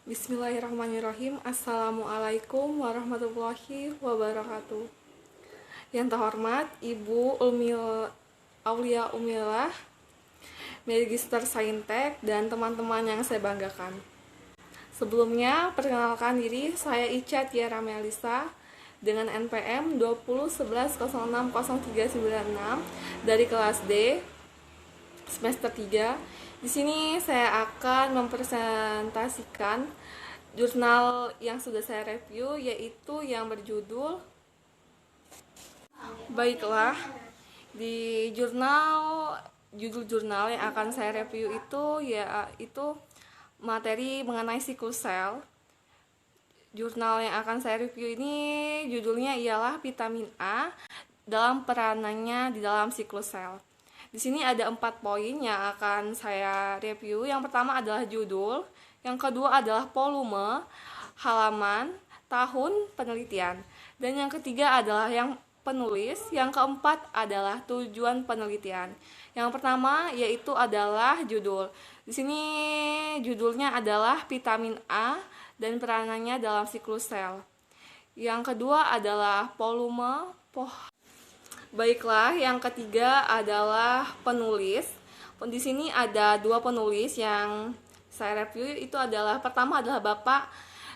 Bismillahirrahmanirrahim. Assalamualaikum warahmatullahi wabarakatuh. Yang terhormat Ibu Aulia Umillah, Magister Saintek, dan teman-teman yang saya banggakan. Sebelumnya, perkenalkan diri, saya Ica Tiara Melisa dengan NPM 2011060396 dari kelas D semester 3. Di sini saya akan mempresentasikan jurnal yang sudah saya review, yaitu yang berjudul Baiklah. Di judul jurnal yang akan saya review itu yaitu materi mengenai siklus sel. Jurnal yang akan saya review ini judulnya ialah vitamin A dalam peranannya di dalam siklus sel. Di sini ada 4 poin yang akan saya review. Yang pertama adalah judul, yang kedua adalah volume, halaman, tahun penelitian, dan yang ketiga adalah yang penulis, yang keempat adalah tujuan penelitian. Yang pertama yaitu adalah judul. Di sini judulnya adalah vitamin A dan peranannya dalam siklus sel. Yang kedua adalah volume. Baiklah, yang ketiga adalah penulis. Di sini ada 2 penulis yang saya review, itu adalah pertama adalah Bapak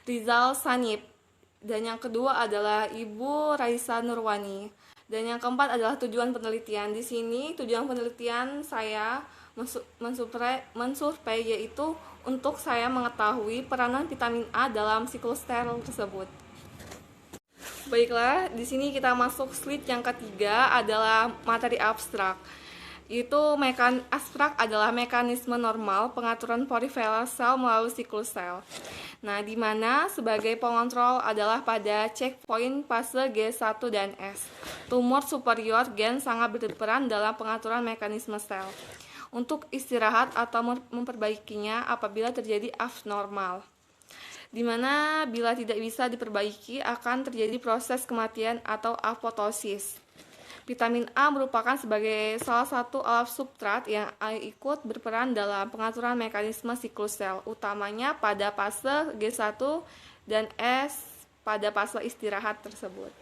Rizal Sanip, dan yang kedua adalah Ibu Raisa Nurwani. Dan yang keempat adalah tujuan penelitian. Di sini tujuan penelitian saya mensurvei, yaitu untuk saya mengetahui peranan vitamin A dalam siklus sel tersebut. Baiklah, di sini kita masuk slide yang ketiga adalah materi abstrak. Abstrak adalah mekanisme normal pengaturan polifelar sel melalui siklus sel. Nah, di mana sebagai pengontrol adalah pada checkpoint fase G1 dan S. Tumor superior gen sangat berperan dalam pengaturan mekanisme sel untuk istirahat atau memperbaikinya apabila terjadi abnormal, di mana bila tidak bisa diperbaiki akan terjadi proses kematian atau apoptosis. Vitamin A merupakan sebagai salah satu alat substrat yang ikut berperan dalam pengaturan mekanisme siklus sel, utamanya pada fase G1 dan S pada fase istirahat tersebut.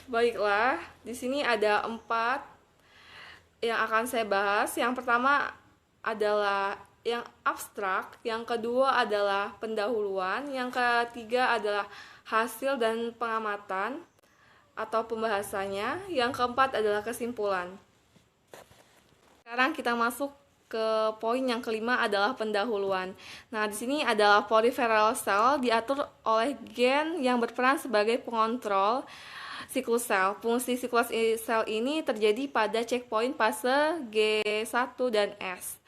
Baiklah, di sini ada 4 yang akan saya bahas. Yang pertama adalah yang abstrak, yang kedua adalah pendahuluan, yang ketiga adalah hasil dan pengamatan atau pembahasannya, yang keempat adalah kesimpulan. Sekarang kita masuk ke poin yang kelima adalah pendahuluan. Nah, di sini adalah poliferal cell diatur oleh gen yang berperan sebagai pengontrol siklus sel. Fungsi siklus sel ini terjadi pada checkpoint fase G1 dan S.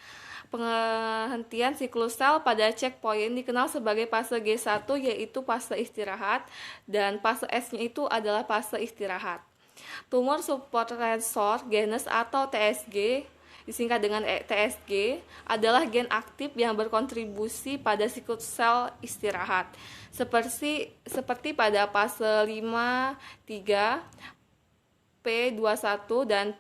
Penghentian siklus sel pada checkpoint dikenal sebagai fase G1, yaitu fase istirahat, dan fase S-nya itu adalah fase istirahat. Tumor suppressor genes atau TSG, disingkat dengan TSG, adalah gen aktif yang berkontribusi pada siklus sel istirahat, seperti pada fase 5-3, P21 dan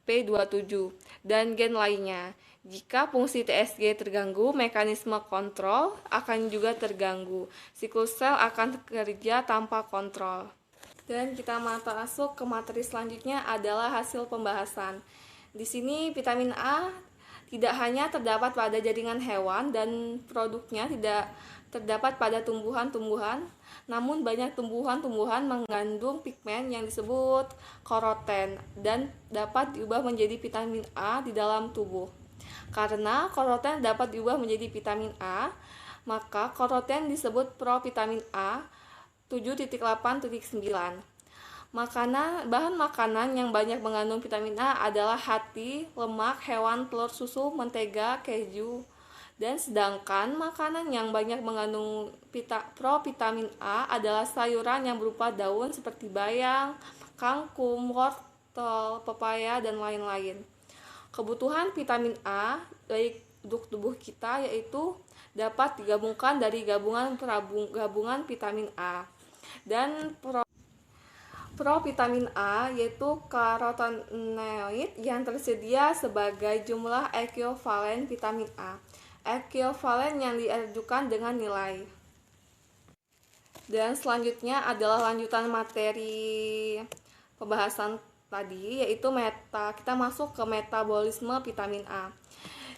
P27 dan gen lainnya. Jika fungsi TSG terganggu, mekanisme kontrol akan juga terganggu. Siklus sel akan bekerja tanpa kontrol. Dan kita masuk ke materi selanjutnya adalah hasil pembahasan. Di sini vitamin A tidak hanya terdapat pada jaringan hewan dan produknya tidak terdapat pada tumbuhan-tumbuhan, namun banyak tumbuhan-tumbuhan mengandung pigmen yang disebut karoten dan dapat diubah menjadi vitamin A di dalam tubuh. Karena karoten dapat diubah menjadi vitamin A, maka karoten disebut provitamin A 7.8.9. Bahan makanan yang banyak mengandung vitamin A adalah hati, lemak hewan, telur, susu, mentega, keju. Dan sedangkan makanan yang banyak mengandung provitamin A adalah sayuran yang berupa daun seperti bayam, kangkung, wortel, pepaya, dan lain-lain. Kebutuhan vitamin A baik untuk tubuh kita yaitu dapat digabungkan dari gabungan vitamin A dan provitamin A, yaitu karotenoid yang tersedia sebagai jumlah ekuivalen vitamin A. ekuivalen yang diajukan dengan nilai. Dan selanjutnya adalah lanjutan materi pembahasan tadi, yaitu kita masuk ke metabolisme vitamin A.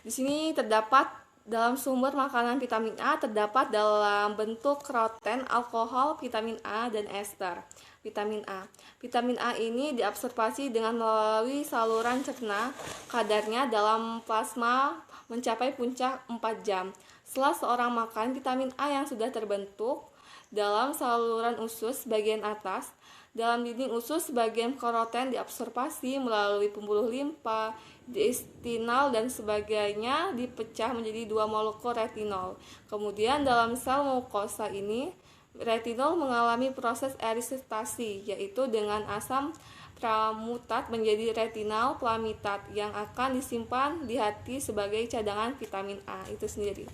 Di sini terdapat dalam sumber makanan vitamin A terdapat dalam bentuk protein, alkohol, vitamin A, dan ester. Vitamin A. Vitamin A ini diabsorbasi dengan melalui saluran cerna. Kadarnya dalam plasma mencapai puncak 4 jam. Setelah seorang makan, vitamin A yang sudah terbentuk dalam saluran usus bagian atas, dalam dinding usus bagian koroten diabsorbasi melalui pembuluh limpa, intestinal dan sebagainya, dipecah menjadi 2 molekul retinol. Kemudian dalam sel mukosa ini, retinol mengalami proses erisitasi, yaitu dengan asam pramutat menjadi retinal plamitat yang akan disimpan di hati sebagai cadangan vitamin A itu sendiri.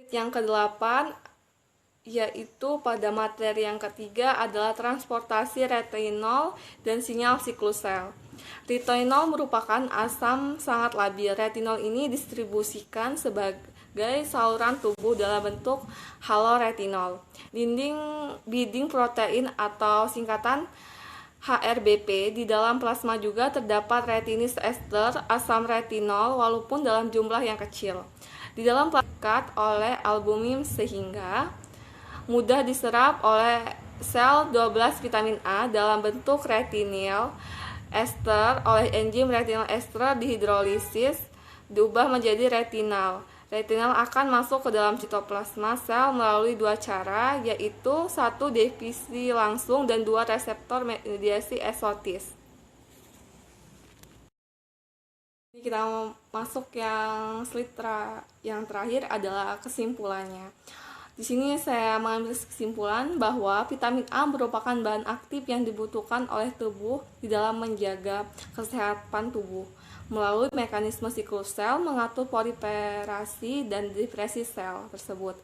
Yang ke-8 yaitu pada materi yang ketiga adalah transportasi retinol dan sinyal siklus sel. Retinol merupakan asam sangat labil. Retinol ini distribusikan sebagai saluran tubuh dalam bentuk haloretinol. Binding protein atau singkatan HRBP. Di dalam plasma juga terdapat retinis ester asam retinol walaupun dalam jumlah yang kecil. Di dalam plasma oleh albumin sehingga mudah diserap oleh sel 12 vitamin A dalam bentuk retinil ester oleh enzim retinal ester dihidrolisis diubah menjadi retinal. Retinal akan masuk ke dalam sitoplasma sel melalui 2 cara, yaitu 1 divisi langsung dan 2 reseptor mediasi eksotis. Ini kita masuk yang slide yang terakhir adalah kesimpulannya. Di sini saya mengambil kesimpulan bahwa vitamin A merupakan bahan aktif yang dibutuhkan oleh tubuh di dalam menjaga kesehatan tubuh. Melalui mekanisme siklus sel mengatur proliferasi dan dividerasi sel tersebut.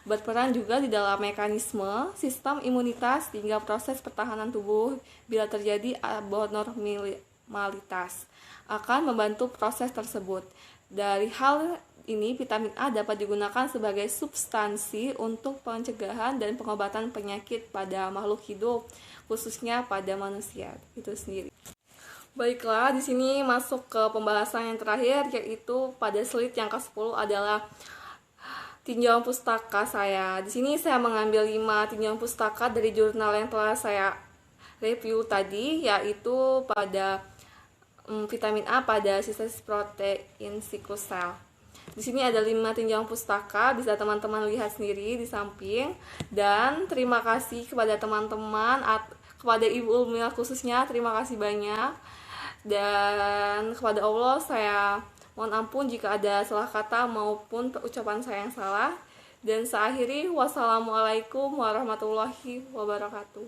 Berperan juga di dalam mekanisme sistem imunitas hingga proses pertahanan tubuh bila terjadi abnormalitas akan membantu proses tersebut. Dari hal ini, vitamin A dapat digunakan sebagai substansi untuk pencegahan dan pengobatan penyakit pada makhluk hidup, khususnya pada manusia itu sendiri. Baiklah, di sini masuk ke pembahasan yang terakhir, yaitu pada slide yang ke-10 adalah tinjauan pustaka saya. Di sini saya mengambil 5 tinjauan pustaka dari jurnal yang telah saya review tadi, yaitu pada vitamin A pada sintesis protein siklus sel. Di sini ada 5 tinjauan pustaka, bisa teman-teman lihat sendiri di samping. Dan terima kasih kepada teman-teman, kepada Ibu Ulmila khususnya, terima kasih banyak. Dan kepada Allah saya mohon ampun jika ada salah kata maupun ucapan saya yang salah. Dan saya akhiri, wassalamualaikum warahmatullahi wabarakatuh.